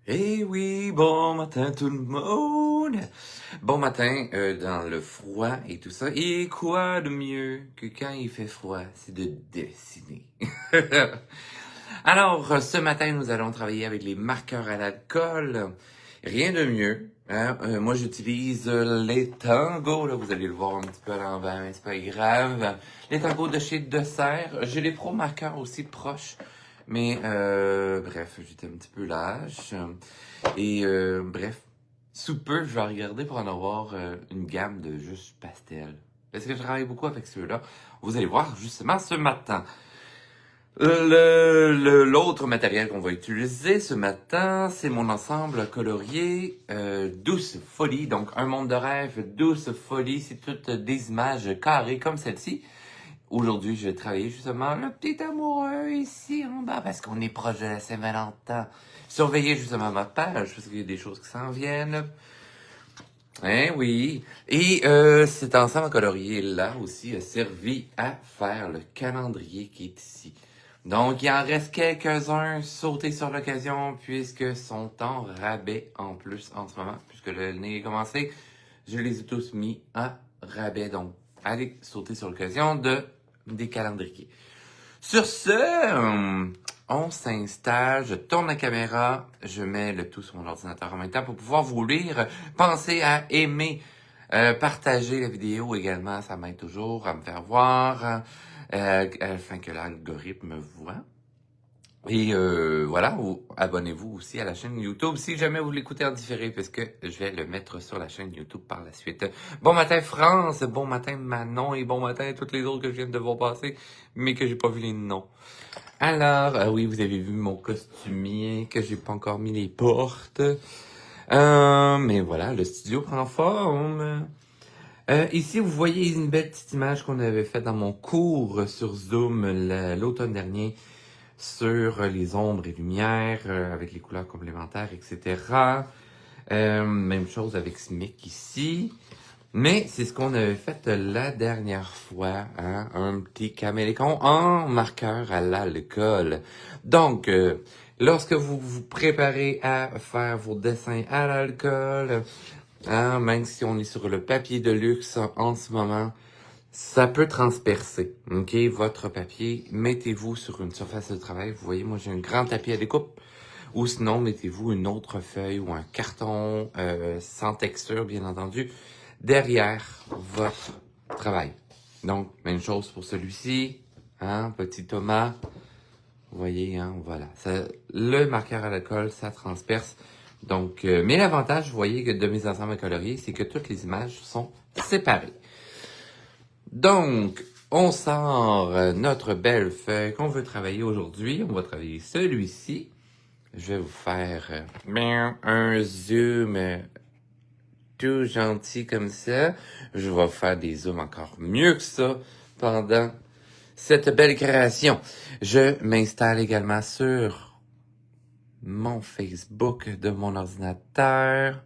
Eh oui, bon matin tout le monde. Bon matin dans le froid et tout ça. Et quoi de mieux que quand il fait froid, c'est de dessiner. Alors, ce matin, nous allons travailler avec les marqueurs à l'alcool. Rien de mieux. Hein? Moi, j'utilise les tangos. Là, vous allez le voir un petit peu à l'envers, mais c'est pas grave. Les tangos de chez Dessert. J'ai les Pro marqueurs aussi proches. Mais bref, j'étais un petit peu lâche. Et bref, sous peu, je vais regarder pour en avoir une gamme de juste pastel. Parce que je travaille beaucoup avec ceux-là. Vous allez voir justement ce matin. L'autre matériel qu'on va utiliser ce matin, c'est mon ensemble colorié Douce Folie. Donc, un monde de rêve, Douce Folie, c'est toutes des images carrées comme celle-ci. Aujourd'hui, je vais travailler justement le petit amoureux ici en bas parce qu'on est proche de la Saint-Valentin. Surveillez justement ma page parce qu'il y a des choses qui s'en viennent. Hein, oui. Et cet ensemble colorié là aussi a servi à faire le calendrier qui est ici. Donc, il en reste quelques-uns sautés sur l'occasion puisque sont en rabais en plus en ce moment. Puisque l'année est commencée, je les ai tous mis à rabais. Donc, allez sauter sur l'occasion des calendriers. Sur ce, on s'installe, je tourne la caméra, je mets le tout sur mon ordinateur en même temps pour pouvoir vous lire. Pensez à aimer, partager la vidéo également, ça m'aide toujours à me faire voir, afin que l'algorithme me voit. Et voilà, abonnez-vous aussi à la chaîne YouTube si jamais vous l'écoutez en différé, parce que je vais le mettre sur la chaîne YouTube par la suite. Bon matin France, bon matin Manon et bon matin à toutes les autres que je viens de voir passer, mais que j'ai pas vu les noms. Alors, oui, vous avez vu mon costumier, que j'ai pas encore mis les portes. Mais voilà, le studio prend forme. Ici, vous voyez une belle petite image qu'on avait faite dans mon cours sur Zoom l'automne dernier sur les ombres et lumières, avec les couleurs complémentaires, etc. Même chose avec SMIC ici. Mais c'est ce qu'on avait fait la dernière fois, hein? Un petit caméléon en marqueur à l'alcool. Donc, lorsque vous vous préparez à faire vos dessins à l'alcool, hein, même si on est sur le papier de luxe en ce moment, ça peut transpercer, ok, votre papier. Mettez-vous sur une surface de travail. Vous voyez, moi, j'ai un grand tapis à découpe. Ou sinon, mettez-vous une autre feuille ou un carton sans texture, bien entendu, derrière votre travail. Donc, même chose pour celui-ci. Hein, petit Thomas. Vous voyez, hein, voilà. Ça, le marqueur à l'alcool, ça transperce. Donc, mais l'avantage, vous voyez, que de mes ensembles coloriés, c'est que toutes les images sont séparées. Donc, on sort notre belle feuille qu'on veut travailler aujourd'hui. On va travailler celui-ci. Je vais vous faire un zoom tout gentil comme ça. Je vais vous faire des zooms encore mieux que ça pendant cette belle création. Je m'installe également sur mon Facebook de mon ordinateur.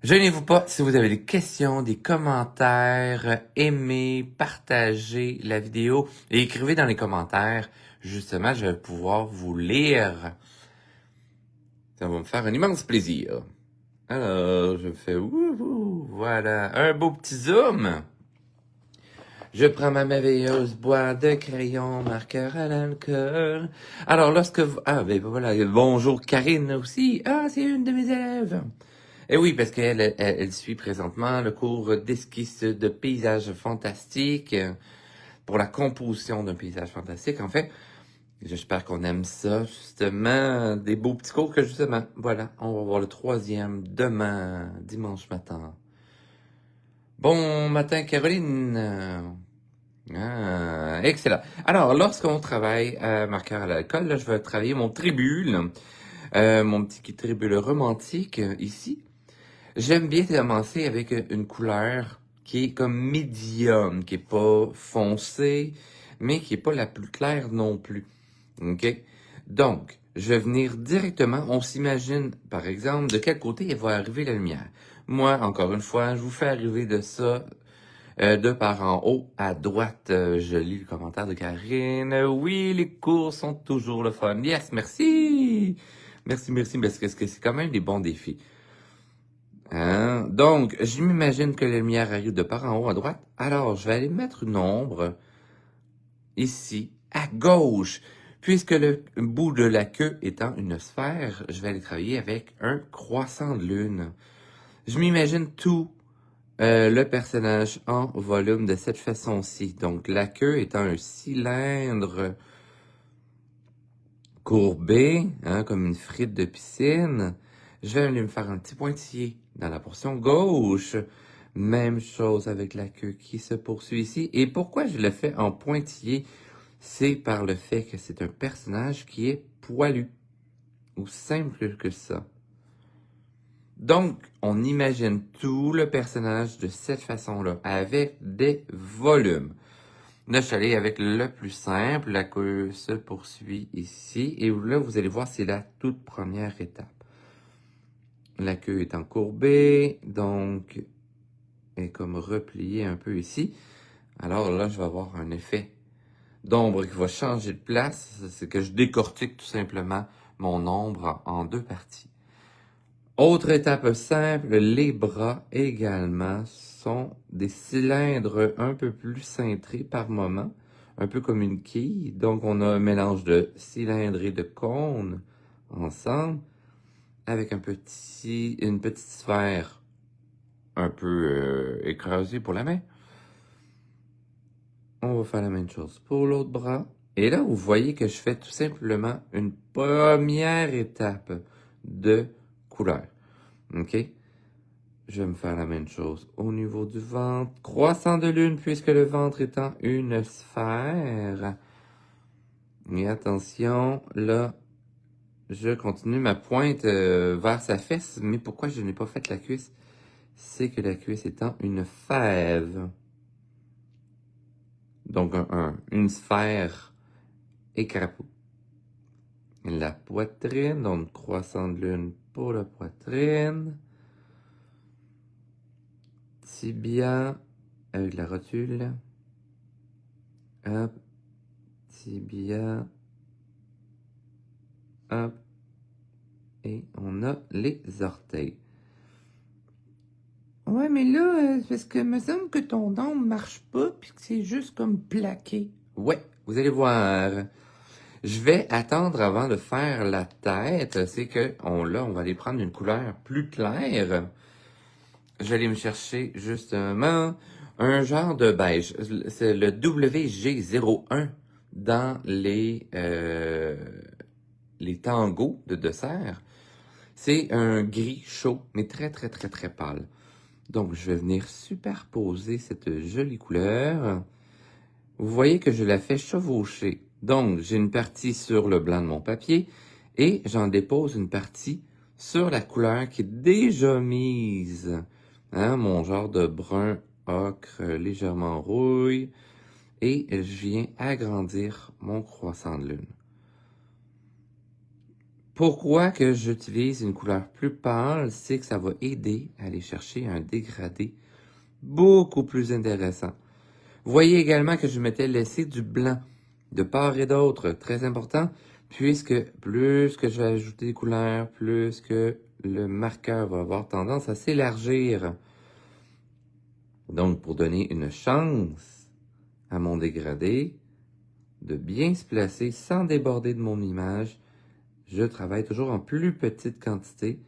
Gênez-vous pas si vous avez des questions, des commentaires, aimez, partagez la vidéo et écrivez dans les commentaires. Justement, je vais pouvoir vous lire. Ça va me faire un immense plaisir. Alors, je fais wouhou, voilà, un beau petit zoom. Je prends ma merveilleuse boîte de crayons, marqueur à l'alcool. Alors, lorsque vous... Ah, ben voilà, bonjour Karine aussi. Ah, c'est une de mes élèves. Et oui, parce elle suit présentement le cours d'esquisse de paysage fantastique pour la composition d'un paysage fantastique. En fait, j'espère qu'on aime ça, justement, des beaux petits cours que justement, voilà, on va voir le 3e demain, dimanche matin. Bon matin, Caroline. Ah, excellent. Alors, lorsqu'on travaille à marqueur à l'alcool, là, je vais travailler mon tribule, mon petit tribule romantique ici. J'aime bien commencer avec une couleur qui est comme médium, qui est pas foncée, mais qui est pas la plus claire non plus. OK? Donc, je vais venir directement, on s'imagine, par exemple, de quel côté il va arriver la lumière. Moi, encore une fois, je vous fais arriver de ça, de par en haut à droite. Je lis le commentaire de Karine. Oui, les cours sont toujours le fun. Yes, merci! Merci, merci, parce que c'est quand même des bons défis. Hein? Donc, je m'imagine que la lumière arrive de par en haut à droite. Alors, je vais aller mettre une ombre ici, à gauche. Puisque le bout de la queue étant une sphère, je vais aller travailler avec un croissant de lune. Je m'imagine tout le personnage en volume de cette façon-ci. Donc, la queue étant un cylindre courbé, hein, comme une frite de piscine. Je vais aller me faire un petit pointillé dans la portion gauche. Même chose avec la queue qui se poursuit ici. Et pourquoi je le fais en pointillé? C'est par le fait que c'est un personnage qui est poilu. Aussi simple que ça. Donc, on imagine tout le personnage de cette façon-là, avec des volumes. Là, je suis allé avec le plus simple. La queue se poursuit ici. Et là, vous allez voir, c'est la toute première étape. La queue est encourbée, donc est comme repliée un peu ici. Alors là, je vais avoir un effet d'ombre qui va changer de place. C'est que je décortique tout simplement mon ombre en deux parties. Autre étape simple, les bras également sont des cylindres un peu plus cintrés par moment, un peu comme une quille. Donc, on a un mélange de cylindre et de cône ensemble, avec une petite sphère un peu écrasée pour la main. On va faire la même chose pour l'autre bras. Et là, vous voyez que je fais tout simplement une première étape de couleur. OK? Je vais me faire la même chose au niveau du ventre. Croissant de lune, puisque le ventre étant une sphère. Et attention, là, je continue ma pointe vers sa fesse. Mais pourquoi je n'ai pas fait la cuisse? C'est que la cuisse étant une fève. Donc, une sphère et crapaud. La poitrine, donc croissant de lune pour la poitrine. Tibia avec la rotule. Hop. Tibia. Hop. Et on a les orteils. Ouais, mais là, parce que me semble que ton don ne marche pas, puis que c'est juste comme plaqué. Ouais, vous allez voir. Je vais attendre avant de faire la tête. C'est que on va aller prendre une couleur plus claire. Je vais aller me chercher justement un genre de beige. C'est le WG01 dans les tangos de dessert. C'est un gris chaud, mais très, très, très, très pâle. Donc, je vais venir superposer cette jolie couleur. Vous voyez que je la fais chevaucher. Donc, j'ai une partie sur le blanc de mon papier et j'en dépose une partie sur la couleur qui est déjà mise. Hein, mon genre de brun ocre légèrement rouille. Et je viens agrandir mon croissant de lune. Pourquoi que j'utilise une couleur plus pâle, c'est que ça va aider à aller chercher un dégradé beaucoup plus intéressant. Vous voyez également que je m'étais laissé du blanc de part et d'autre, très important, puisque plus que je vais ajouter des couleurs, plus que le marqueur va avoir tendance à s'élargir. Donc, pour donner une chance à mon dégradé de bien se placer sans déborder de mon image, je travaille toujours en plus petite quantité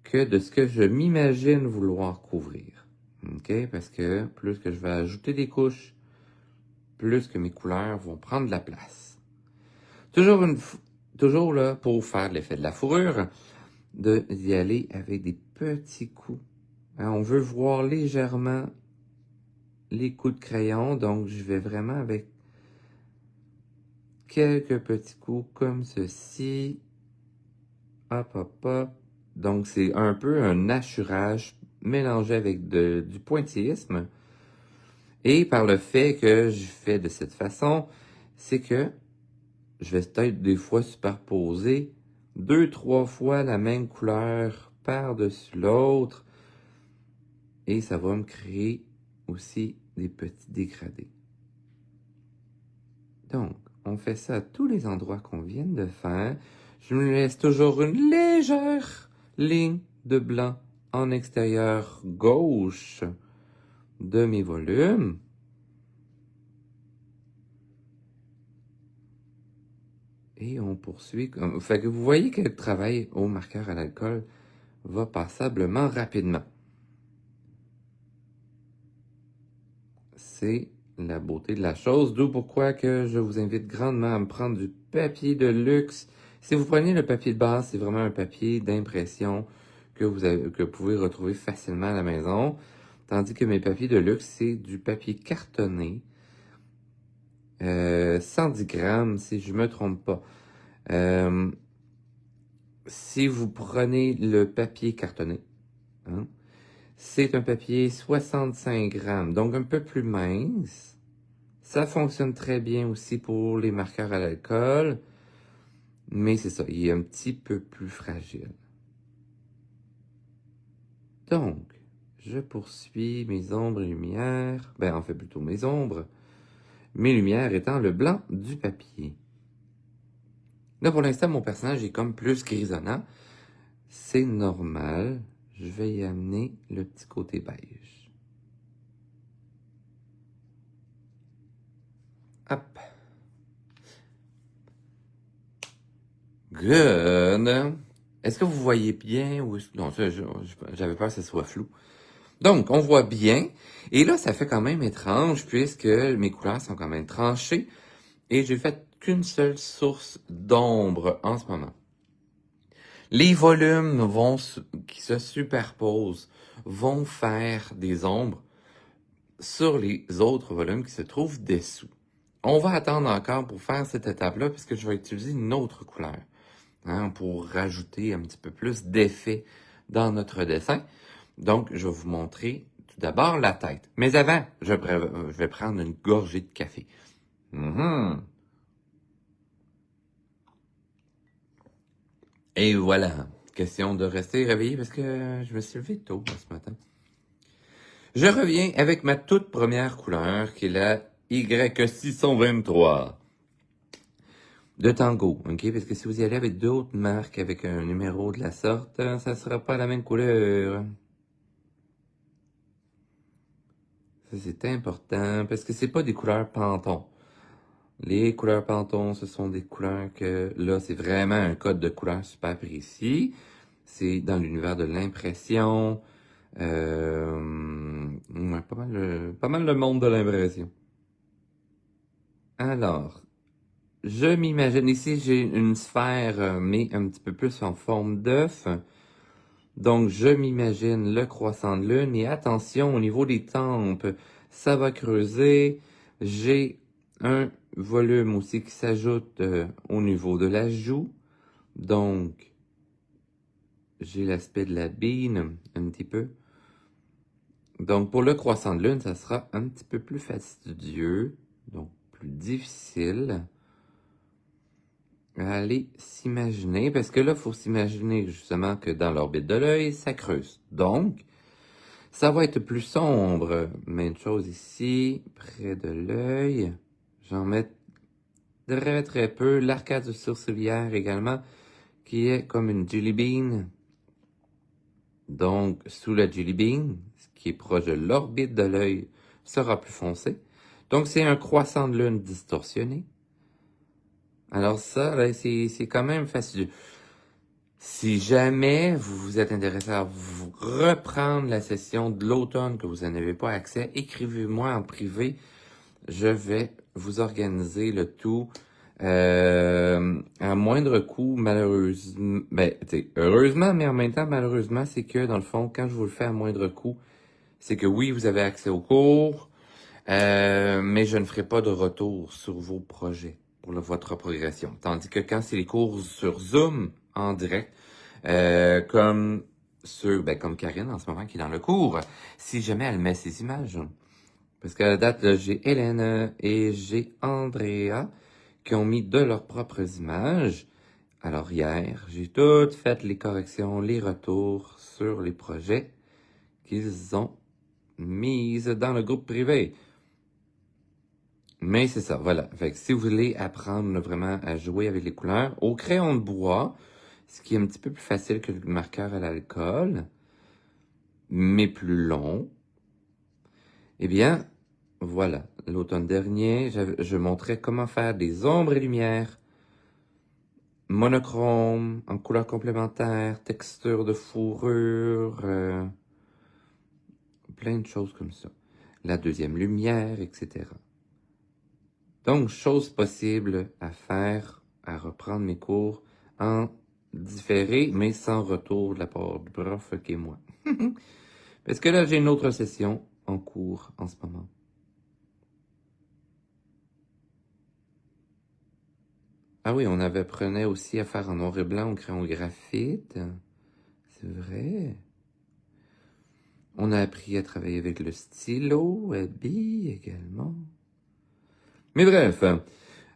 que de ce que je m'imagine vouloir couvrir. OK? Parce que plus que je vais ajouter des couches, plus que mes couleurs vont prendre de la place. Toujours là, pour faire l'effet de la fourrure, d'y aller avec des petits coups. Hein, on veut voir légèrement les coups de crayon, donc je vais vraiment avec quelques petits coups comme ceci. Hop, hop, hop. Donc, c'est un peu un hachurage mélangé avec du pointillisme. Et par le fait que je fais de cette façon, c'est que je vais peut-être des fois superposer 2-3 fois la même couleur par-dessus l'autre. Et ça va me créer aussi des petits dégradés. Donc, on fait ça à tous les endroits qu'on vient de faire. Je me laisse toujours une légère ligne de blanc en extérieur gauche de mes volumes. Et on poursuit. Fait que vous voyez que le travail au marqueur à l'alcool va passablement rapidement. C'est la beauté de la chose, d'où pourquoi que je vous invite grandement à me prendre du papier de luxe. Si vous prenez le papier de base, c'est vraiment un papier d'impression que que vous pouvez retrouver facilement à la maison. Tandis que mes papiers de luxe, c'est du papier cartonné. 110 grammes, si je me trompe pas. Si vous prenez le papier cartonné, hein, c'est un papier 65 grammes, donc un peu plus mince. Ça fonctionne très bien aussi pour les marqueurs à l'alcool, mais c'est ça, il est un petit peu plus fragile. Donc, je poursuis mes ombres et lumières, en fait plutôt mes ombres, mes lumières étant le blanc du papier. Là, pour l'instant, mon personnage est comme plus grisonnant. C'est normal. Je vais y amener le petit côté beige. Hop. Good. Est-ce que vous voyez bien ou... Non, j'avais peur que ce soit flou. Donc, on voit bien. Et là, ça fait quand même étrange puisque mes couleurs sont quand même tranchées. Et j'ai fait qu'une seule source d'ombre en ce moment. Les volumes qui se superposent vont faire des ombres sur les autres volumes qui se trouvent dessous. On va attendre encore pour faire cette étape-là puisque je vais utiliser une autre couleur pour rajouter un petit peu plus d'effet dans notre dessin. Donc, je vais vous montrer tout d'abord la tête. Mais avant, je vais prendre une gorgée de café. Et voilà. Question de rester réveillé parce que je me suis levé tôt ce matin. Je reviens avec ma toute première couleur qui est la Y623 de Tango, ok? Parce que si vous y allez avec d'autres marques avec un numéro de la sorte, ça sera pas la même couleur. Ça, c'est important parce que c'est pas des couleurs Pantone. Les couleurs Pantone, ce sont des couleurs que, là, c'est vraiment un code de couleur super précis. C'est dans l'univers de l'impression. Pas mal le monde de l'impression. Alors, je m'imagine ici, j'ai une sphère, mais un petit peu plus en forme d'œuf. Donc, je m'imagine le croissant de lune. Et attention, au niveau des tempes, ça va creuser. J'ai un volume aussi qui s'ajoute au niveau de la joue. Donc, j'ai l'aspect de la bine, un petit peu. Donc, pour le croissant de lune, ça sera un petit peu plus fastidieux. Donc, plus difficile. Allez s'imaginer, parce que là, il faut s'imaginer justement que dans l'orbite de l'œil, ça creuse. Donc, ça va être plus sombre. Même chose ici, près de l'œil. J'en mets très très peu. L'arcade sourcilière également, qui est comme une jelly bean. Donc, sous la jelly bean, ce qui est proche de l'orbite de l'œil, sera plus foncé. Donc, c'est un croissant de lune distorsionné. Alors ça, là, c'est quand même facile. Si jamais vous vous êtes intéressé à vous reprendre la session de l'automne que vous n'en avez pas accès, écrivez-moi en privé. Je vais vous organiser le tout à moindre coût, malheureusement. Heureusement, mais en même temps, malheureusement, c'est que dans le fond, quand je vous le fais à moindre coût, c'est que oui, vous avez accès au cours, mais je ne ferai pas de retour sur vos projets pour votre progression. Tandis que quand c'est les cours sur Zoom en direct, comme Karine en ce moment qui est dans le cours, si jamais elle met ses images. Parce qu'à la date, là, j'ai Hélène et j'ai Andrea qui ont mis de leurs propres images. Alors hier, j'ai toutes fait les corrections, les retours sur les projets qu'ils ont mis dans le groupe privé. Mais c'est ça, voilà. Fait que si vous voulez apprendre vraiment à jouer avec les couleurs, au crayon de bois, ce qui est un petit peu plus facile que le marqueur à l'alcool, mais plus long, eh bien, voilà. L'automne dernier, je montrais comment faire des ombres et lumières, monochrome, en couleurs complémentaires, texture de fourrure, plein de choses comme ça. La deuxième lumière, etc. Donc, chose possible à faire, à reprendre mes cours en différé, mais sans retour de la part du prof qui est moi. Parce que là, j'ai une autre session en cours en ce moment. Ah oui, on apprenait aussi à faire en noir et blanc au crayon graphite. C'est vrai. On a appris à travailler avec le stylo, à billes également. Mais bref,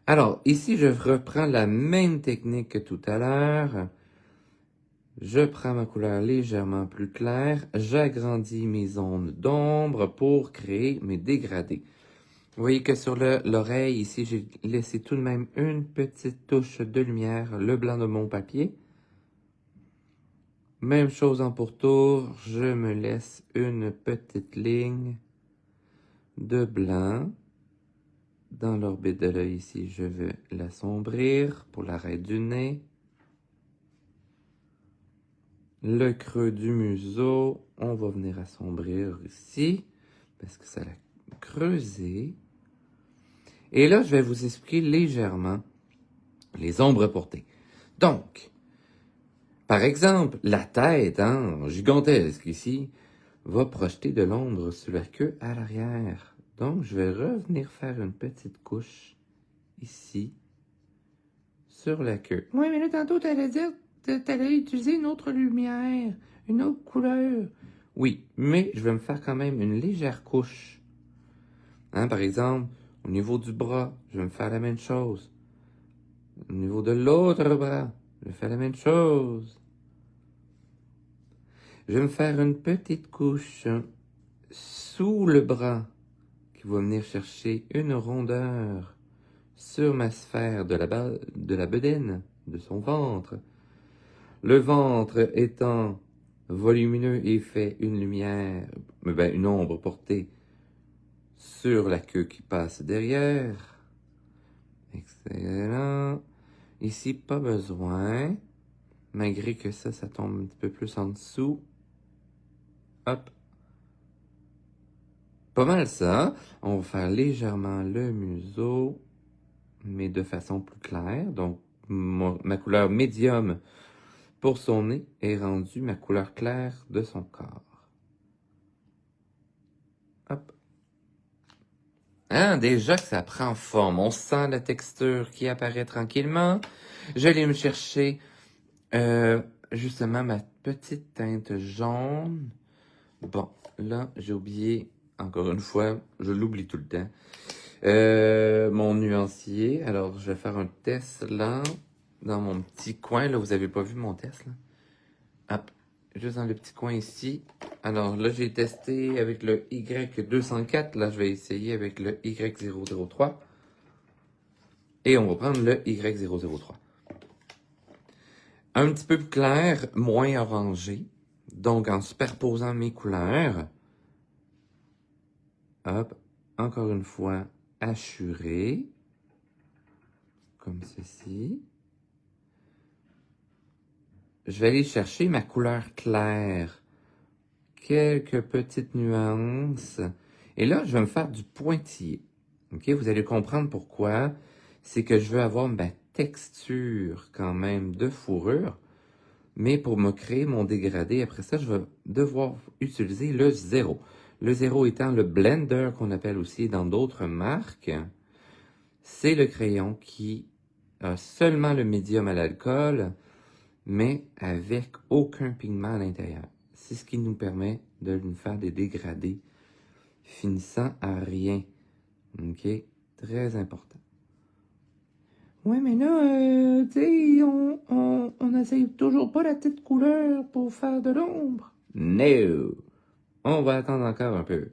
alors ici je reprends la même technique que tout à l'heure. Je prends ma couleur légèrement plus claire, j'agrandis mes zones d'ombre pour créer mes dégradés. Vous voyez que sur l'oreille, ici, j'ai laissé tout de même une petite touche de lumière, le blanc de mon papier. Même chose en pourtour, je me laisse une petite ligne de blanc. Dans l'orbite de l'œil ici, je vais l'assombrir pour l'arrêt du nez. Le creux du museau, on va venir assombrir ici, parce que ça l'a creusé. Et là, je vais vous expliquer légèrement les ombres portées. Donc, par exemple, la tête, gigantesque ici, va projeter de l'ombre sur la queue à l'arrière. Donc, je vais revenir faire une petite couche ici, sur la queue. Oui, mais là, tantôt, t'allais utiliser une autre lumière, une autre couleur. Oui, mais je vais me faire quand même une légère couche. Par exemple, au niveau du bras, je vais me faire la même chose. Au niveau de l'autre bras, je vais faire la même chose. Je vais me faire une petite couche sous le bras qui va venir chercher une rondeur sur ma sphère de la bedaine, de son ventre. Le ventre étant volumineux et fait une lumière, une ombre portée sur la queue qui passe derrière. Excellent. Ici, pas besoin. Malgré que ça tombe un petit peu plus en dessous. Hop. Pas mal ça. On va faire légèrement le museau, mais de façon plus claire. Donc, ma couleur médium pour son nez est rendue ma couleur claire de son corps. Hop. Déjà que ça prend forme. On sent la texture qui apparaît tranquillement. Je vais me chercher justement ma petite teinte jaune. Bon, là, j'ai oublié, encore une fois, je l'oublie tout le temps, mon nuancier. Alors, je vais faire un test là, dans mon petit coin. Là, vous avez pas vu mon test, là? Hop, juste dans le petit coin ici. Alors, là, j'ai testé avec le Y204. Là, je vais essayer avec le Y003. Et on va prendre le Y003. Un petit peu plus clair, moins orangé. Donc, en superposant mes couleurs, hop, encore une fois, hachuré, comme ceci. Je vais aller chercher ma couleur claire. Quelques petites nuances. Et là, je vais me faire du pointillé. OK? Vous allez comprendre pourquoi. C'est que je veux avoir ma texture quand même de fourrure. Mais pour me créer mon dégradé, après ça, je vais devoir utiliser le 0. Le 0 étant le blender qu'on appelle aussi dans d'autres marques. C'est le crayon qui a seulement le médium à l'alcool, mais avec aucun pigment à l'intérieur. C'est ce qui nous permet de nous faire des dégradés finissant à rien. OK? Très important. Ouais, mais là, tu sais, on n'essaye toujours pas la petite couleur pour faire de l'ombre. No! On va attendre encore un peu.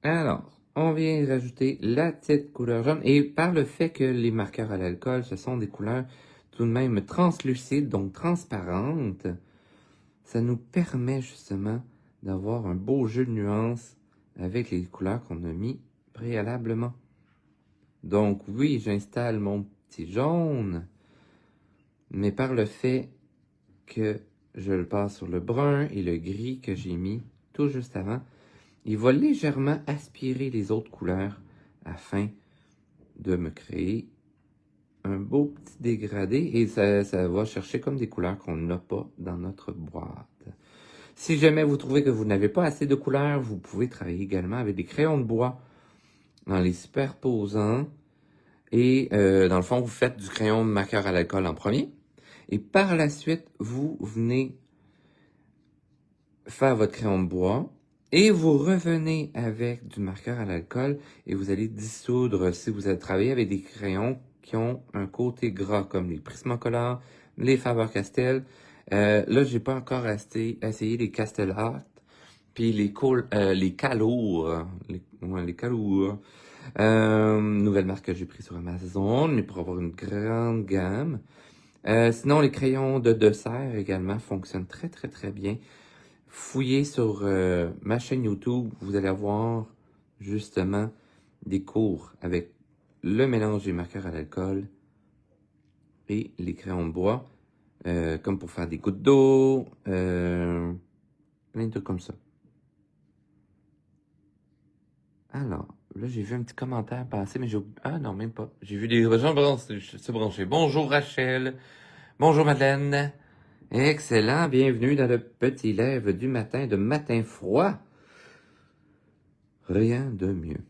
Alors, on vient rajouter la petite couleur jaune. Et par le fait que les marqueurs à l'alcool, ce sont des couleurs tout de même translucides, donc transparentes, ça nous permet justement d'avoir un beau jeu de nuances avec les couleurs qu'on a mis préalablement. Donc oui, j'installe mon petit jaune, mais par le fait que je le passe sur le brun et le gris que j'ai mis tout juste avant, il va légèrement aspirer les autres couleurs afin de me créer un beau petit dégradé et ça va chercher comme des couleurs qu'on n'a pas dans notre boîte. Si jamais vous trouvez que vous n'avez pas assez de couleurs, vous pouvez travailler également avec des crayons de bois en les superposant. Et dans le fond, vous faites du crayon de marqueur à l'alcool en premier. Et par la suite, vous venez faire votre crayon de bois. Et vous revenez avec du marqueur à l'alcool et vous allez dissoudre si vous avez travaillé avec des crayons qui ont un côté gras, comme les Prismacolor, les Faber-Castell. Là, j'ai pas encore essayé les Castell Art, puis les Calours, les Calours. Nouvelle marque que j'ai pris sur Amazon, mais pour avoir une grande gamme. Sinon, les crayons de dessert également fonctionnent très, très, très bien. Fouillez sur ma chaîne YouTube, vous allez avoir justement des cours avec le mélange des marqueurs à l'alcool et les crayons de bois, comme pour faire des gouttes d'eau, plein de trucs comme ça. Alors, là, j'ai vu un petit commentaire passer, mais j'ai... Ah non, même pas. J'ai vu des gens se brancher. Bonjour Rachel. Bonjour Madeleine. Excellent, bienvenue dans le petit live du matin, de matin froid. Rien de mieux.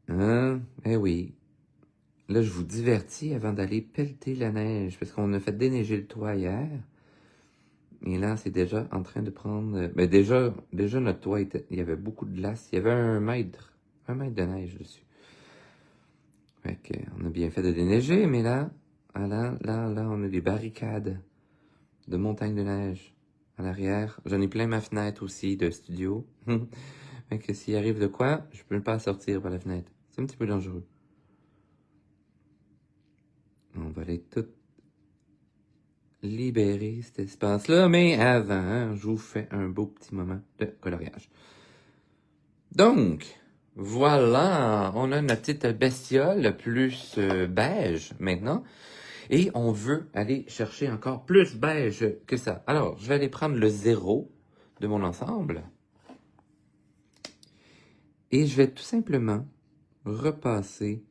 Hein? Eh oui. Là, je vous divertis avant d'aller pelleter la neige, parce qu'on a fait déneiger le toit hier. Et là, c'est déjà en train de prendre... Ben déjà notre toit, il y avait beaucoup de glace. Il y avait un mètre de neige dessus. Fait qu'on a bien fait de déneiger, mais là, on a des barricades de montagnes de neige à l'arrière. J'en ai plein ma fenêtre aussi de studio. Fait que s'il arrive de quoi, je peux pas sortir par la fenêtre. C'est un petit peu dangereux. On va aller tout libérer cet espace-là, mais avant, je vous fais un beau petit moment de coloriage. Donc, voilà, on a notre petite bestiole plus beige maintenant. Et on veut aller chercher encore plus beige que ça. Alors, je vais aller prendre le 0 de mon ensemble. Et je vais tout simplement repasser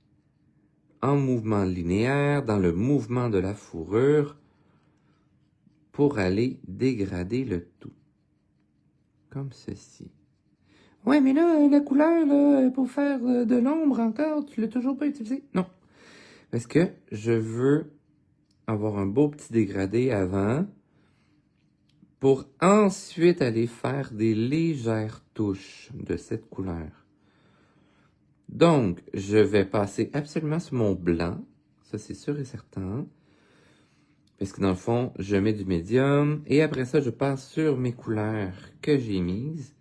en mouvement linéaire dans le mouvement de la fourrure pour aller dégrader le tout. Comme ceci. Ouais, mais là, la couleur, là, pour faire de l'ombre encore, tu l'as toujours pas utilisée? Non. Parce que je veux avoir un beau petit dégradé avant pour ensuite aller faire des légères touches de cette couleur. Donc, je vais passer absolument sur mon blanc, ça c'est sûr et certain, parce que dans le fond, je mets du médium, et après ça, je passe sur mes couleurs que j'ai mises,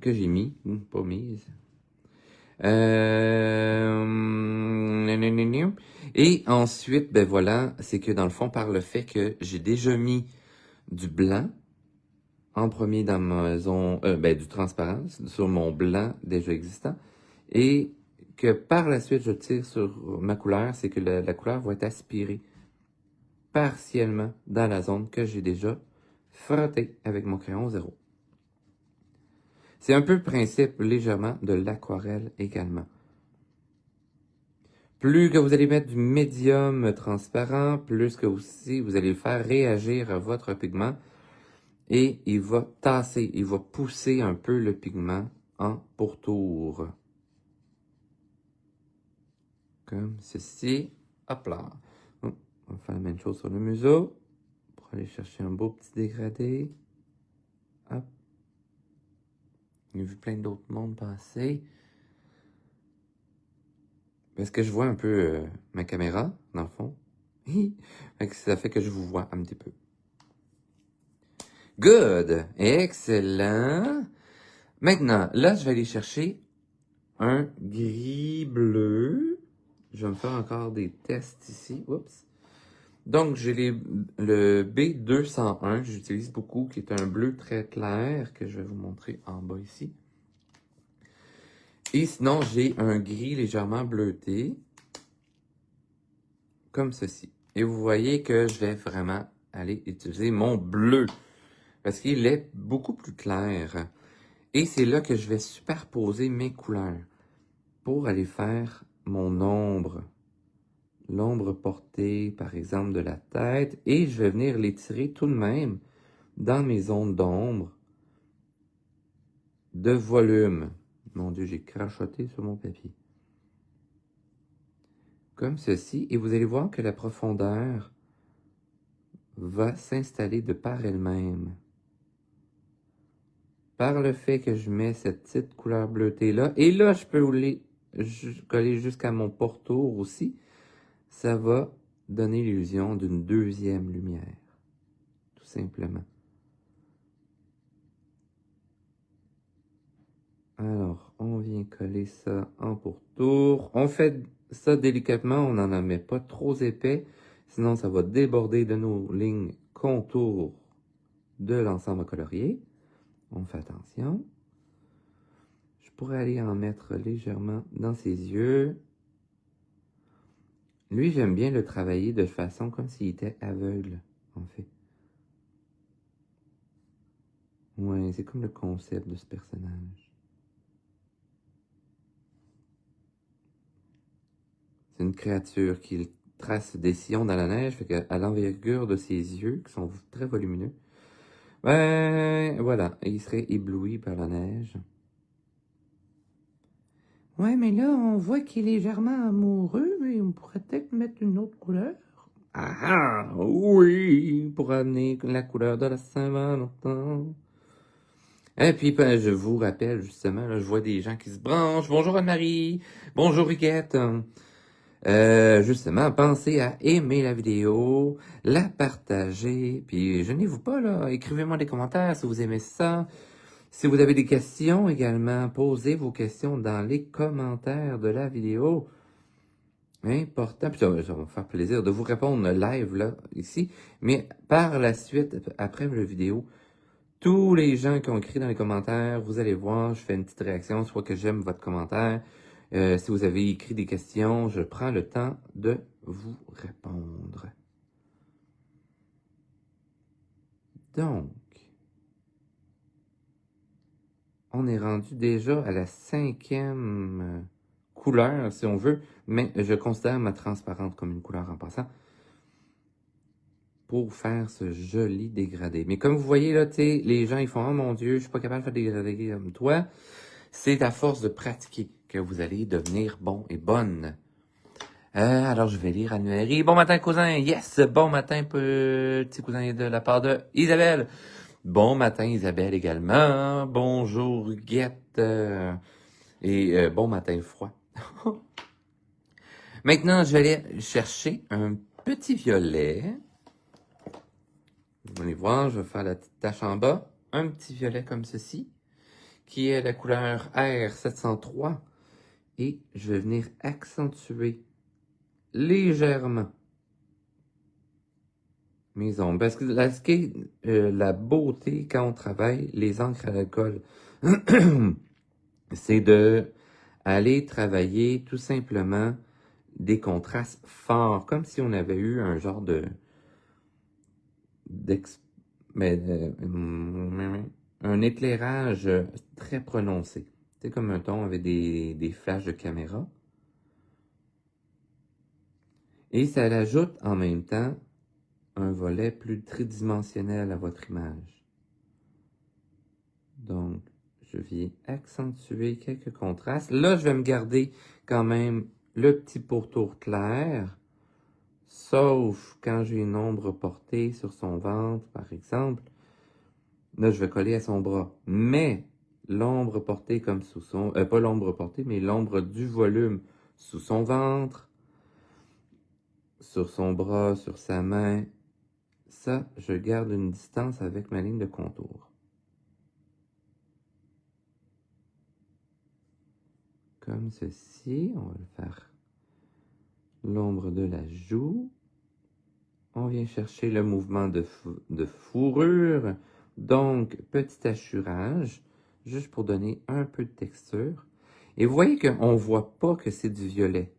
pas mises. Et ensuite, ben voilà, c'est que dans le fond, par le fait que j'ai déjà mis du blanc en premier dans ma zone, du transparent sur mon blanc déjà existant, et que par la suite je tire sur ma couleur, c'est que la couleur va être aspirée partiellement dans la zone que j'ai déjà frottée avec mon crayon 0. C'est un peu le principe légèrement de l'aquarelle également. Plus que vous allez mettre du médium transparent, plus que aussi vous allez faire réagir votre pigment et il va tasser, il va pousser un peu le pigment en pourtour. Comme ceci. Hop là. On va faire la même chose sur le museau pour aller chercher un beau petit dégradé. Hop. J'ai vu plein d'autres mondes passer. Parce que je vois un peu ma caméra, dans le fond. Ça fait que je vous vois un petit peu. Good! Excellent! Maintenant, là, je vais aller chercher un gris bleu. Je vais me faire encore des tests ici. Oups. Donc, j'ai le B201 que j'utilise beaucoup, qui est un bleu très clair, que je vais vous montrer en bas ici. Et sinon, j'ai un gris légèrement bleuté, comme ceci. Et vous voyez que je vais vraiment aller utiliser mon bleu, parce qu'il est beaucoup plus clair. Et c'est là que je vais superposer mes couleurs pour aller faire mon ombre. L'ombre portée, par exemple, de la tête. Et je vais venir l'étirer tout de même dans mes zones d'ombre de volume. Mon Dieu, j'ai crachoté sur mon papier. Comme ceci. Et vous allez voir que la profondeur va s'installer de par elle-même. Par le fait que je mets cette petite couleur bleutée là. Et là, je peux coller jusqu'à mon pourtour aussi. Ça va donner l'illusion d'une deuxième lumière. Tout simplement. Alors, on vient coller ça en pourtour. On fait ça délicatement, on n'en met pas trop épais, sinon ça va déborder de nos lignes contours de l'ensemble colorié. On fait attention. Je pourrais aller en mettre légèrement dans ses yeux. Lui, j'aime bien le travailler de façon comme s'il était aveugle, en fait. Ouais, c'est comme le concept de ce personnage. C'est une créature qui trace des sillons dans la neige, fait qu'à l'envergure de ses yeux, qui sont très volumineux, ben voilà, il serait ébloui par la neige. Ouais, mais là, on voit qu'il est légèrement amoureux, mais on pourrait peut-être mettre une autre couleur. Ah ah, oui, pour amener la couleur de la Saint-Valentin. Et puis, ben, je vous rappelle, justement, là, je vois des gens qui se branchent. Bonjour Anne-Marie, bonjour Huguette. Justement, pensez à aimer la vidéo, la partager, puis gênez-vous pas, là, écrivez-moi des commentaires si vous aimez ça. Si vous avez des questions également, posez vos questions dans les commentaires de la vidéo. Important, puis ça va me faire plaisir de vous répondre live, là, ici. Mais par la suite, après la vidéo, tous les gens qui ont écrit dans les commentaires, vous allez voir, je fais une petite réaction, soit que j'aime votre commentaire. Si vous avez écrit des questions, je prends le temps de vous répondre. Donc, on est rendu déjà à la 5e couleur, si on veut, mais je considère ma transparente comme une couleur en passant pour faire ce joli dégradé. Mais comme vous voyez, là, tu sais, les gens, ils font « Oh mon Dieu, je suis pas capable de faire des dégradés comme toi ». C'est à force de pratiquer que vous allez devenir bon et bonne. Alors, je vais lire Anne-Marie. Bon matin, cousin. Yes, bon matin, petit cousin de la part de Isabelle. Bon matin, Isabelle également. Bonjour, Guette. Et bon matin, froid. Maintenant, je vais aller chercher un petit violet. Vous allez voir, je vais faire la petite tache en bas. Un petit violet comme ceci, qui est la couleur R703. Et je vais venir accentuer légèrement mes ombres. Parce que ce qui est la beauté quand on travaille les encres à l'alcool, c'est de aller travailler tout simplement des contrastes forts, comme si on avait eu un genre un éclairage très prononcé. C'est comme un ton avec des flashs de caméra. Et ça l'ajoute en même temps un volet plus tridimensionnel à votre image. Donc, je viens accentuer quelques contrastes. Là, je vais me garder quand même le petit pourtour clair, sauf quand j'ai une ombre portée sur son ventre, par exemple. Là, je vais coller à son bras. Mais l'ombre portée comme sous son... pas l'ombre portée, mais l'ombre du volume sous son ventre, sur son bras, sur sa main. Ça, je garde une distance avec ma ligne de contour. comme ceci. On va le faire l'ombre de la joue. On vient chercher le mouvement de fourrure. Donc, petit hachurage, juste pour donner un peu de texture. Et vous voyez qu'on ne voit pas que c'est du violet.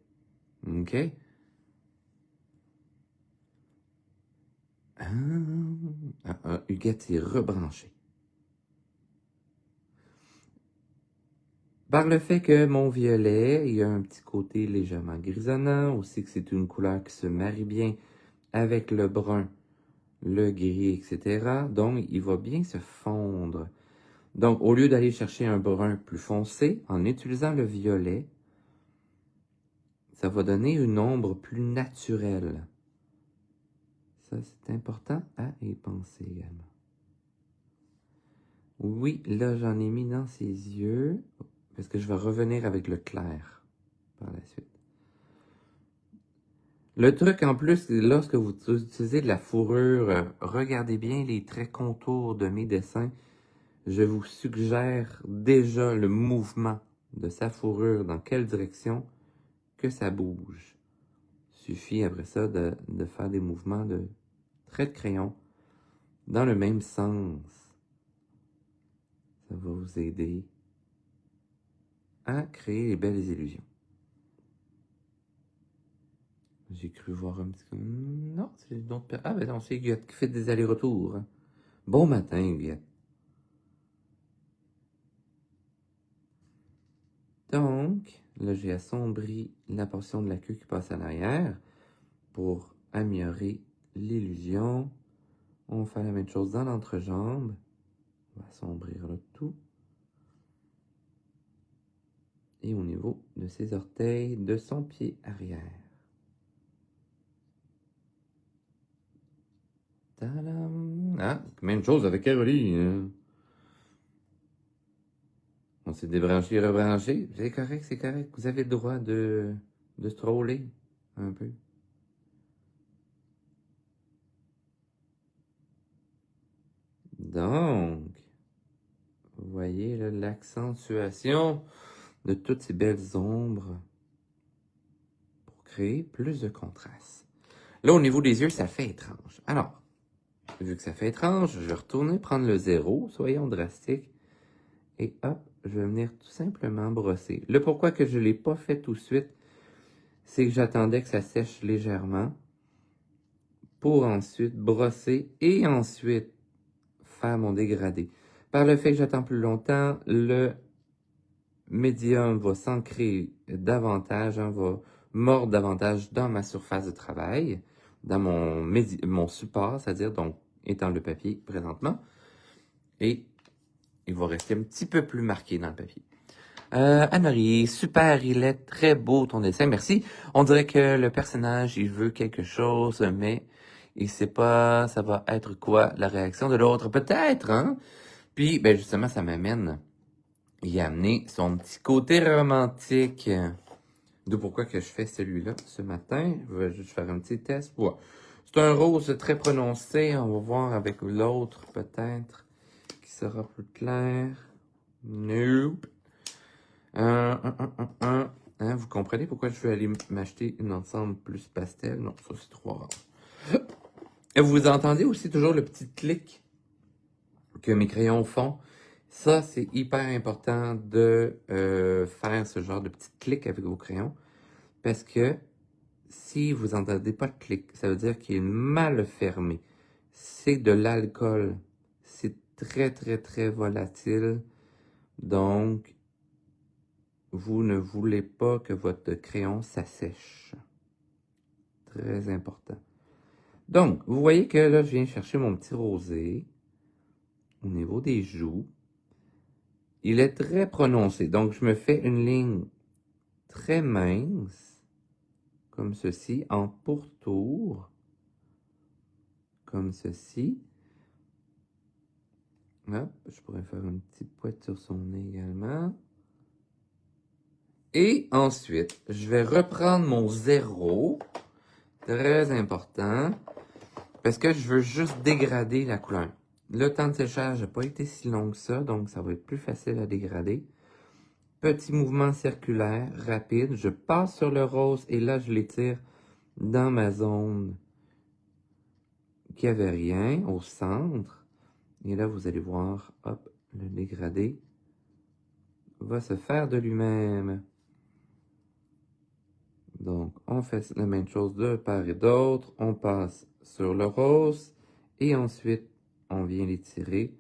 OK? Huguette est rebranchée. Par le fait que mon violet, il y a un petit côté légèrement grisonnant, aussi que c'est une couleur qui se marie bien avec le brun, le gris, etc. Donc, il va bien se fondre. Donc, au lieu d'aller chercher un brun plus foncé, en utilisant le violet, ça va donner une ombre plus naturelle. Ça, c'est important à y penser également. Oui, là, j'en ai mis dans ses yeux, parce que je vais revenir avec le clair par la suite. Le truc en plus, lorsque vous utilisez de la fourrure, regardez bien les traits contours de mes dessins. Je vous suggère déjà le mouvement de sa fourrure, dans quelle direction que ça bouge. Suffit après ça de faire des mouvements de traits de crayon dans le même sens. Ça va vous aider à créer les belles illusions. J'ai cru voir un petit... Non, c'est une autre personne. Ah ben non, c'est Huguette qui fait des allers-retours. Bon matin, Huguette. Donc, là, j'ai assombri la portion de la queue qui passe à l'arrière pour améliorer l'illusion. On fait la même chose dans l'entrejambe. On va assombrir le tout. Et au niveau de ses orteils, de son pied arrière. Tadam! Ah, même chose avec Caroline. On s'est débranché, rebranché. C'est correct, c'est correct. Vous avez le droit de stroller un peu. Donc, vous voyez l'accentuation de toutes ces belles ombres pour créer plus de contraste. Là, au niveau des yeux, ça fait étrange. Alors, vu que ça fait étrange, je vais retourner prendre le 0, soyons drastiques, et hop, je vais venir tout simplement brosser. Le pourquoi que je ne l'ai pas fait tout de suite, c'est que j'attendais que ça sèche légèrement pour ensuite brosser et ensuite faire mon dégradé. Par le fait que j'attends plus longtemps, le médium va s'ancrer davantage, va mordre davantage dans ma surface de travail, dans mon support, c'est-à-dire donc étant le papier présentement, et il va rester un petit peu plus marqué dans le papier. Anne-Marie, super, il est très beau ton dessin, merci. On dirait que le personnage, il veut quelque chose, mais il sait pas ça va être quoi la réaction de l'autre, peut-être, hein? Puis, ben justement, ça m'amène y amener son petit côté romantique. D'où pourquoi que je fais celui-là ce matin. Je vais juste faire un petit test. Ouais. C'est un rose très prononcé. On va voir avec l'autre peut-être qui sera plus clair. Nope. Hein, vous comprenez pourquoi je vais aller m'acheter une ensemble plus pastel? Non, ça c'est trop rare. Et vous entendez aussi toujours le petit clic que mes crayons font. Ça, c'est hyper important de faire ce genre de petit clic avec vos crayons. Parce que si vous n'entendez pas de clic, ça veut dire qu'il est mal fermé. C'est de l'alcool. C'est très, très, très volatile. Donc, vous ne voulez pas que votre crayon s'assèche. Très important. Donc, vous voyez que là, je viens chercher mon petit rosé au niveau des joues. Il est très prononcé. Donc, je me fais une ligne très mince, comme ceci, en pourtour, comme ceci. Hop, je pourrais faire une petite pointe sur son nez également. Et ensuite, je vais reprendre mon 0, très important, parce que je veux juste dégrader la couleur. Le temps de séchage n'a pas été si long que ça, donc ça va être plus facile à dégrader. petit mouvement circulaire, rapide. Je passe sur le rose et là, je l'étire dans ma zone qui avait rien, au centre. Et là, vous allez voir, hop, le dégradé va se faire de lui-même. Donc, on fait la même chose de part et d'autre. On passe sur le rose et ensuite, on vient l'étirer.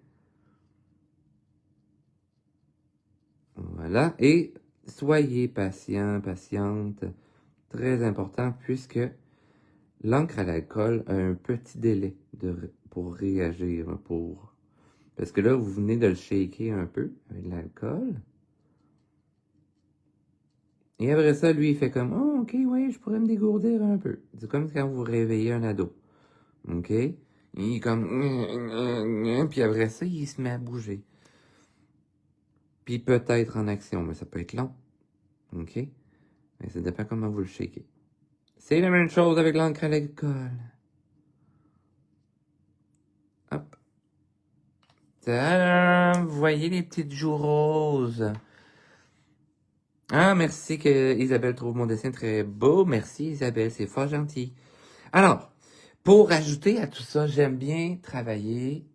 Voilà. Et soyez patient, patiente. Très important puisque l'encre à l'alcool a un petit délai pour réagir. Parce que là, vous venez de le shaker un peu avec l'alcool. Et après ça, lui, il fait comme, oh, ok, oui, je pourrais me dégourdir un peu. C'est comme quand vous réveillez un ado. Ok? Il est comme, puis après ça, il se met à bouger. Puis peut-être en action, mais ça peut être long. Ok? Mais ça dépend comment vous le shakez. C'est la même chose avec l'encre à l'alcool. Hop. Tadam! Vous voyez les petites joues roses. Ah, merci que Isabelle trouve mon dessin très beau. Merci Isabelle, c'est fort gentil. Alors, pour ajouter à tout ça, j'aime bien travailler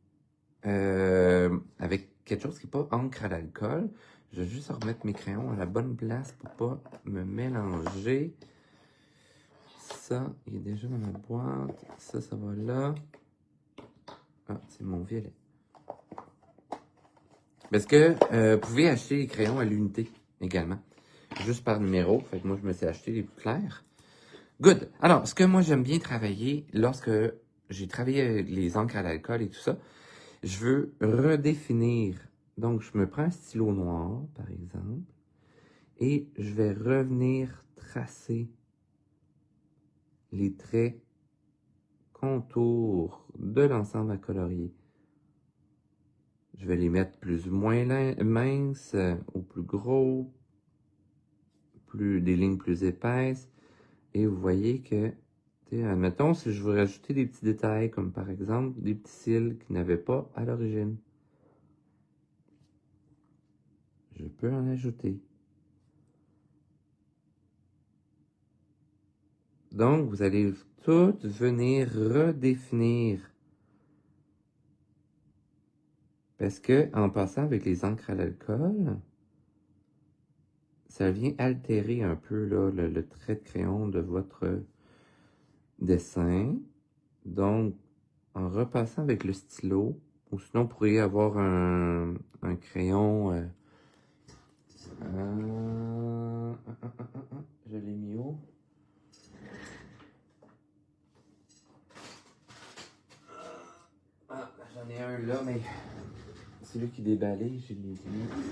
avec quelque chose qui n'est pas encre à l'alcool. Je vais juste remettre mes crayons à la bonne place pour pas me mélanger. Ça, il est déjà dans ma boîte. Ça va là. Ah, c'est mon violet. Parce que vous pouvez acheter les crayons à l'unité également. Juste par numéro. Fait que moi, je me suis acheté les plus clairs. Good. Alors, ce que moi, j'aime bien travailler lorsque j'ai travaillé avec les encres à l'alcool et tout ça, je veux redéfinir. Donc, je me prends un stylo noir, par exemple, et je vais revenir tracer les traits contours de l'ensemble à colorier. Je vais les mettre plus ou moins minces ou plus gros, des lignes plus épaisses. Et vous voyez que, admettons, si je veux rajouter des petits détails, comme par exemple des petits cils qui n'avaient pas à l'origine, je peux en ajouter. Donc, vous allez tout venir redéfinir. Parce que, en passant avec les encres à l'alcool, ça vient altérer un peu là, le trait de crayon de votre dessin. Donc, en repassant avec le stylo, ou sinon, vous pourriez avoir un crayon... je l'ai mis où? Ah, j'en ai un là, mais celui qui déballait, je l'ai mis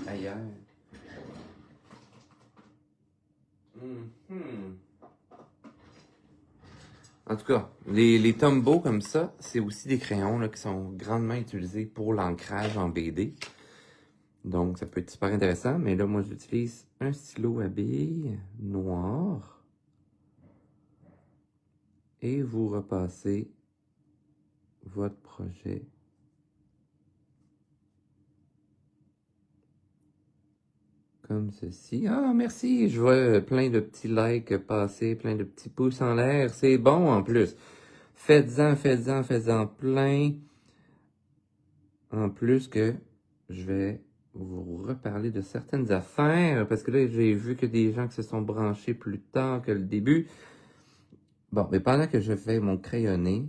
ailleurs. En tout cas, les Tombow comme ça, c'est aussi des crayons là, qui sont grandement utilisés pour l'ancrage en BD. Donc, ça peut être super intéressant. Mais là, moi, j'utilise un stylo à billes noir. Et vous repassez votre projet. Comme ceci. Ah, merci! Je vois plein de petits likes passer, plein de petits pouces en l'air. C'est bon en plus. Faites-en, faites-en, faites-en plein. En plus que je vais vous reparler de certaines affaires, parce que là, j'ai vu que des gens qui se sont branchés plus tard que le début. Bon, mais pendant que je fais mon crayonné,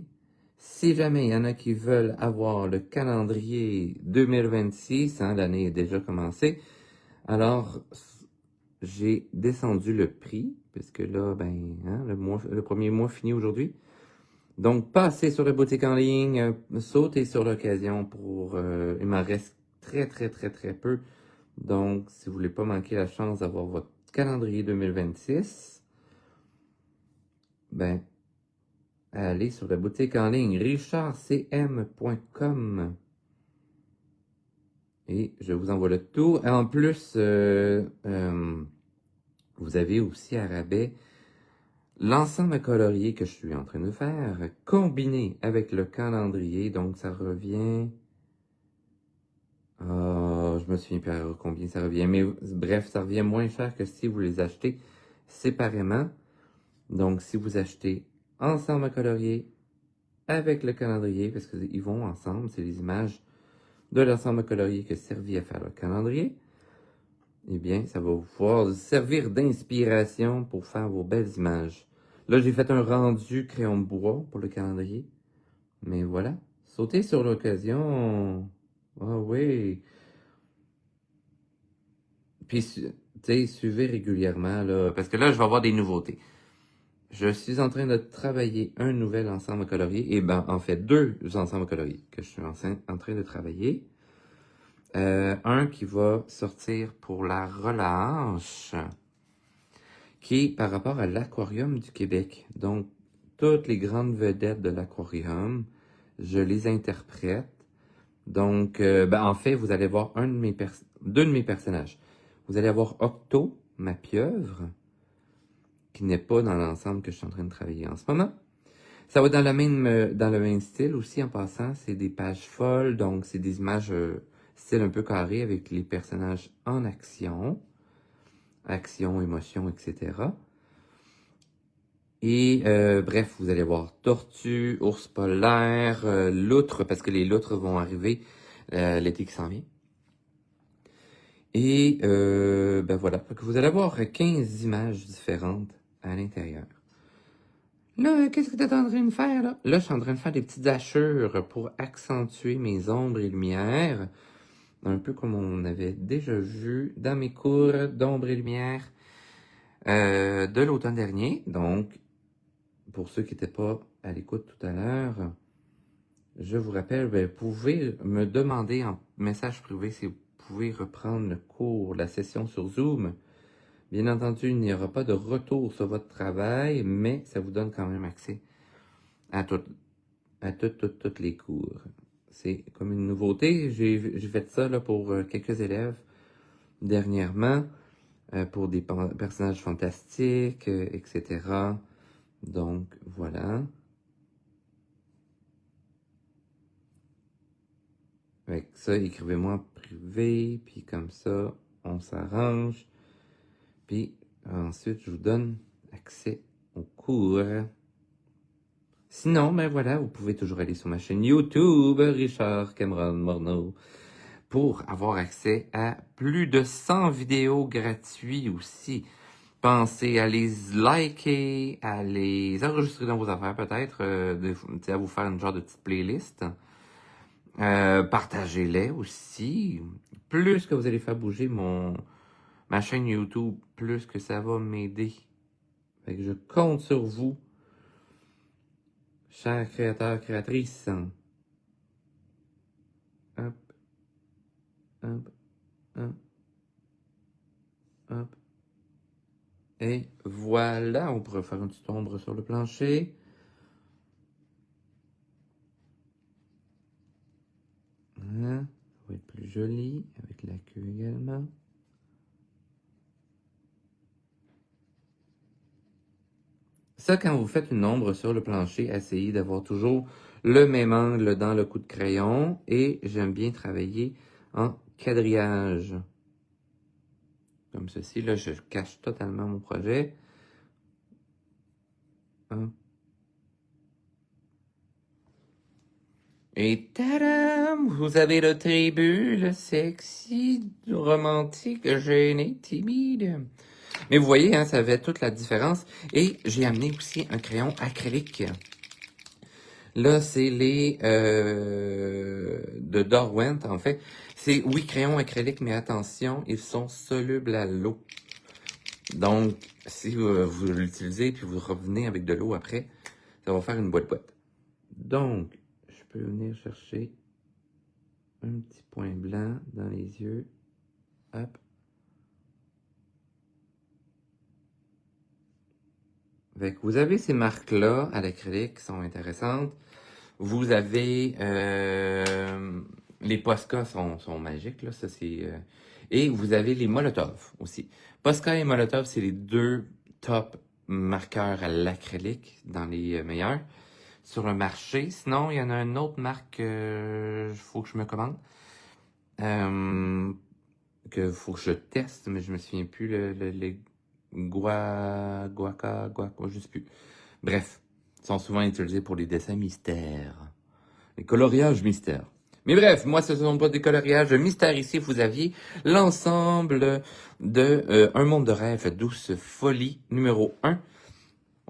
si jamais il y en a qui veulent avoir le calendrier 2026, hein, l'année est déjà commencée, alors j'ai descendu le prix, puisque là, ben, hein, le premier mois finit aujourd'hui. Donc, passez sur la boutique en ligne, sautez sur l'occasion il m'en reste très, très, très, très peu. Donc, si vous voulez pas manquer la chance d'avoir votre calendrier 2026, ben, allez sur la boutique en ligne richardcm.com et je vous envoie le tout. En plus, vous avez aussi à rabais l'ensemble à colorier que je suis en train de faire, combiné avec le calendrier, donc ça revient... je me souviens plus à combien ça revient. Mais bref, ça revient moins cher que si vous les achetez séparément. Donc, si vous achetez ensemble à colorier avec le calendrier, parce qu'ils vont ensemble, c'est les images de l'ensemble à colorier qui a servi à faire le calendrier, eh bien, ça va vous pouvoir servir d'inspiration pour faire vos belles images. Là, j'ai fait un rendu crayon de bois pour le calendrier. Mais voilà, sautez sur l'occasion. Ah oui. Puis, tu sais, suivez régulièrement, là, parce que là, je vais avoir des nouveautés. Je suis en train de travailler un nouvel ensemble colorié, et ben, en fait, deux ensembles coloriés que je suis en train de travailler. Un qui va sortir pour la relâche, qui est par rapport à l'Aquarium du Québec. Donc, toutes les grandes vedettes de l'Aquarium, je les interprète. Donc, ben, en fait, vous allez voir deux de mes personnages. Vous allez avoir Octo, ma pieuvre, qui n'est pas dans l'ensemble que je suis en train de travailler en ce moment. Ça va dans le même style aussi en passant. C'est des pages folles, donc c'est des images style un peu carré avec les personnages en action. Action, émotion, etc. Et bref, vous allez voir tortue, ours polaire, loutre, parce que les loutres vont arriver l'été qui s'en vient. Et ben voilà, donc vous allez avoir 15 images différentes à l'intérieur. Là, qu'est-ce que tu es en train de faire, là? Là, je suis en train de faire des petites hachures pour accentuer mes ombres et lumières. Un peu comme on avait déjà vu dans mes cours d'ombre et lumière de l'automne dernier. Donc, pour ceux qui n'étaient pas à l'écoute tout à l'heure, je vous rappelle, vous pouvez me demander en message privé si vous pouvez reprendre le cours, la session sur Zoom. Bien entendu, il n'y aura pas de retour sur votre travail, mais ça vous donne quand même accès à toutes les cours. C'est comme une nouveauté. J'ai fait ça là, pour quelques élèves dernièrement, pour des personnages fantastiques, etc. Donc, voilà. Avec ça, écrivez-moi en privé, puis comme ça, on s'arrange. Puis ensuite, je vous donne accès au cours. Sinon, ben voilà, vous pouvez toujours aller sur ma chaîne YouTube, Richard Cameron Morneau, pour avoir accès à plus de 100 vidéos gratuites aussi. Pensez à les liker, à les enregistrer dans vos affaires peut-être, à vous faire une genre de petite playlist. Partagez-les aussi. Plus que vous allez faire bouger ma chaîne YouTube, plus que ça va m'aider. Fait que je compte sur vous, chers créateurs, créatrices. Hop, hop, hop, hop. Et voilà, on pourrait faire une petite ombre sur le plancher. Voilà, ça va être plus joli, avec la queue également. Ça, quand vous faites une ombre sur le plancher, essayez d'avoir toujours le même angle dans le coup de crayon. Et j'aime bien travailler en quadrillage. Comme ceci, là, je cache totalement mon projet. Hop. Et tadam! Vous avez le tribu, le sexy, romantique, gêné, timide. Mais vous voyez, hein, ça fait toute la différence. Et j'ai amené aussi un crayon acrylique. Là, c'est les de Derwent, en fait. C'est, oui, crayon acrylique, mais attention, ils sont solubles à l'eau. Donc, si vous l'utilisez puis vous revenez avec de l'eau après, ça va faire une boîte-boîte. Donc, je peux venir chercher un petit point blanc dans les yeux. Hop. Fait que vous avez ces marques-là à l'acrylique qui sont intéressantes. Vous avez les Posca sont magiques, là, ça c'est. Et vous avez les Molotov aussi. Posca et Molotov, c'est les deux top marqueurs à l'acrylique dans les meilleurs sur le marché. Sinon, il y en a une autre marque, faut que je me commande. que faut que je teste, mais je me souviens plus les guaca, je sais plus. Bref, sont souvent utilisés pour les dessins mystères. Les coloriages mystères. Mais bref, moi, ce ne sont pas des coloriages mystères ici. Vous aviez l'ensemble de Un monde de rêve, douce folie, numéro 1.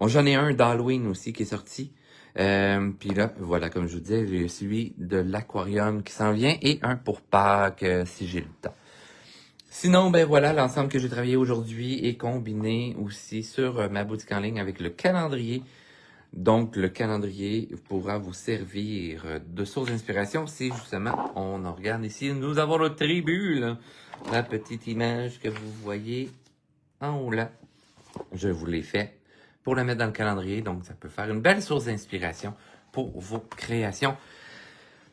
J'en ai un d'Halloween aussi qui est sorti. Puis là, voilà, comme je vous disais, j'ai celui de l'aquarium qui s'en vient et un pour Pâques, si j'ai le temps. Sinon, ben voilà, l'ensemble que j'ai travaillé aujourd'hui est combiné aussi sur ma boutique en ligne avec le calendrier. Donc, le calendrier pourra vous servir de source d'inspiration si justement on en regarde ici. Nous avons le tribu, là. La petite image que vous voyez en haut là. Je vous l'ai fait pour la mettre dans le calendrier. Donc, ça peut faire une belle source d'inspiration pour vos créations.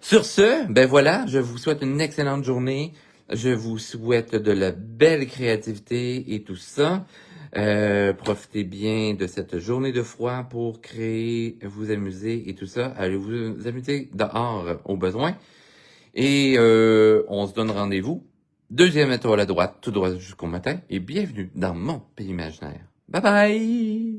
Sur ce, ben voilà, je vous souhaite une excellente journée. Je vous souhaite de la belle créativité et tout ça. Profitez bien de cette journée de froid pour créer, vous amuser et tout ça. Allez vous amuser dehors au besoin. Et on se donne rendez-vous. Deuxième étoile à droite, tout droit jusqu'au matin. Et bienvenue dans mon pays imaginaire. Bye bye!